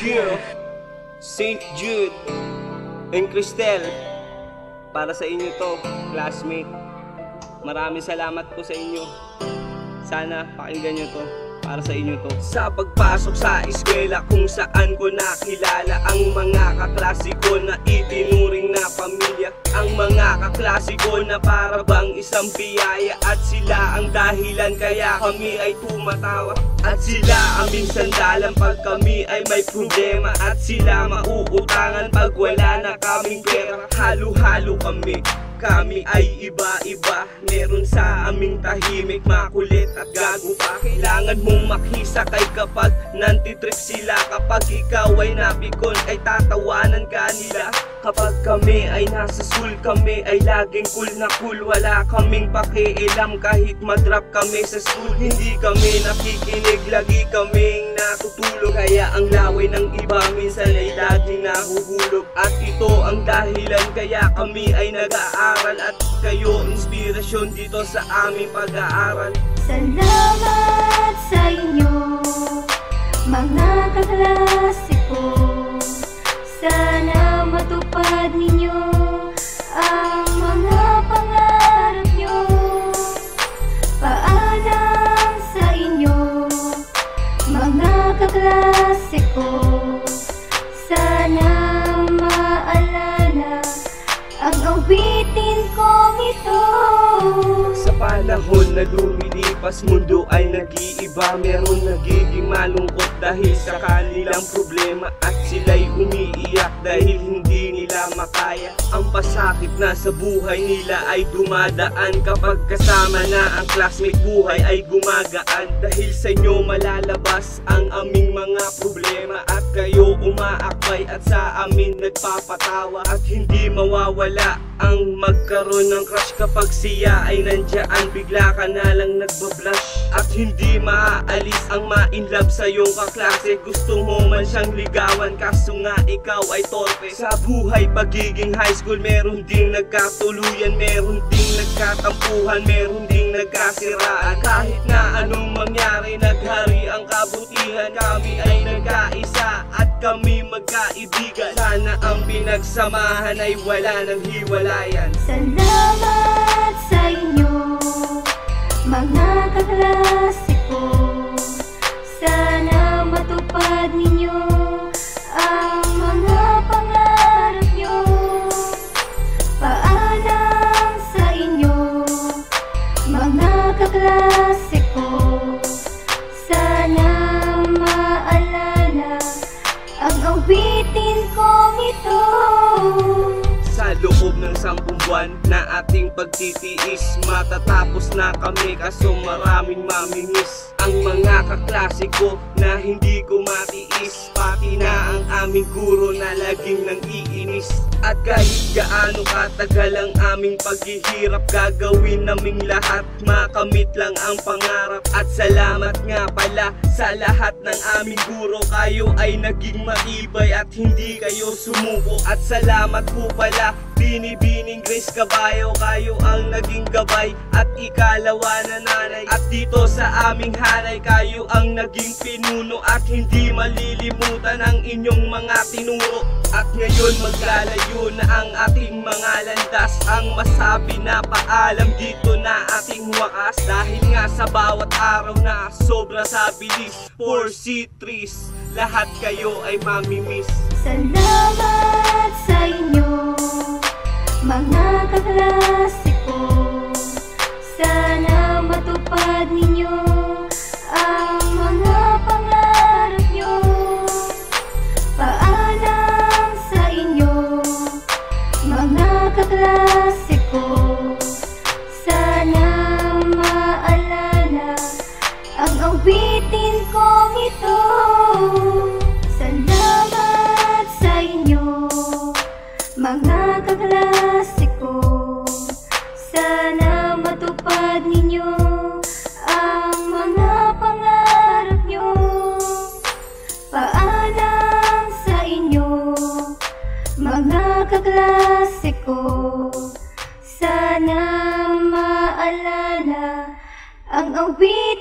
Yeah, St. Jude and Cristel, para sa inyo to, classmate. Maraming salamat po sa inyo. Sana pakinggan nyo to. Para sa inyo to. Sa pagpasok sa eskwela kung saan ko nakilala ang mga kaklase ko na itinuring na pamilya. Ang mga kaklase ko na para bang isang biyaya. At sila ang dahilan kaya kami ay tumatawa. At sila aming sandalan pag kami ay may problema. At sila mauutangan pag wala na kaming pera. Halo-halo kami. Kami ay iba-iba. Meron sa aming tahimik, makulit at gago pa. Kailangan mong makisakay kapag nantitrip sila. Kapag ikaw ay napikon ay tatawanan ka nila. Kapag kami ay nasa school, kami ay laging cool na cool. Wala kaming pakialam kahit madrop kami sa school. Hindi kami nakikinig, lagi kaming natutulog. Kaya ang laway ng iba minsan ay laging nahuhulog. At ito ang dahilan kaya kami ay nag-aaral. At kayo inspirasyon dito sa aming pag-aaral. Salamat sa inyo, mga kaklase ko. Sana matupad ninyo ang mga pangarap nyo. Paalam sa inyo, mga kaklase ko. Sana maalala ang awitin kong ito. Sa panahon na lumilipas, mundo ay nag-iiba. Meron nagiging malungkot dahil sa kanilang problema. At sila'y umiiyak dahil hindi nila makaya. Ang pasakit na sa buhay nila ay dumadaan. Kapag kasama na ang classmate, buhay ay gumagaan. Dahil sa inyo malalabas ang aming mga problema. At kayo umaakbay at sa amin nagpapatawa. At hindi mawawala ang magkaroon ng crush kapag siya ay nandiyan. Bigla ka na lang nagbablush. At hindi maaalis ang ma-inlove sa iyong kaklase. Gusto mo man siyang ligawan kaso nga ikaw ay torpe. Sa buhay pagiging high school, meron ding nagkatuluyan, meron ding nagkatampuhan, meron ding nagkasiraan. Kahit na anong mangyari, naghari ang kabutihan. Kami ay nagkaisa at kami magkaibigan. Sana ang pinagsamahan ay wala ng hiwalayan. Salamat sa inyo, mga kaklase ko. Sana matupad ninyo ang mga pangarap nyo. Paalam sa inyo, mga kaklase ko. Sana maalala ang awitin kong ito. Sa loob ng 10 buwan na ating pagtitiis, matatapos na kami kaso maraming mamimiss. Ang mga kaklase ko na hindi ko matiis, pati na ang aming guro na laging nang-iinis. At kahit gaano katagal ang aming paghihirap, gagawin naming lahat, makamit lang ang pangarap. At salamat nga pala sa lahat ng aming guro, kayo ay naging matibay at hindi kayo sumuko. At salamat po pala Binibining Grace Caballo, kayo ang naging gabay at ikalawa na nanay. At dito sa aming hanay, kayo ang naging pinuno at hindi malilimutan ang inyong mga tinuro. At ngayon maglalayo na ang ating mga landas, ang masabi na paalam dito na ating wakas. Dahil nga sa bawat araw na sobra sa bilis, 4C3s, lahat kayo ay mamimiss. Salamat sa inyo, mga kaklase ko. Sana matupad ninyo ang mga pangarap nyo. Paalam sa inyo, mga kaklase ko. Sana maalala ang awitin kong ito. Salamat sa inyo, mga kaklase ko. Sana matupad ninyo ang mga pangarap nyo. Paalam sa inyo, mga kaklase ko. Sana maalala ang awitin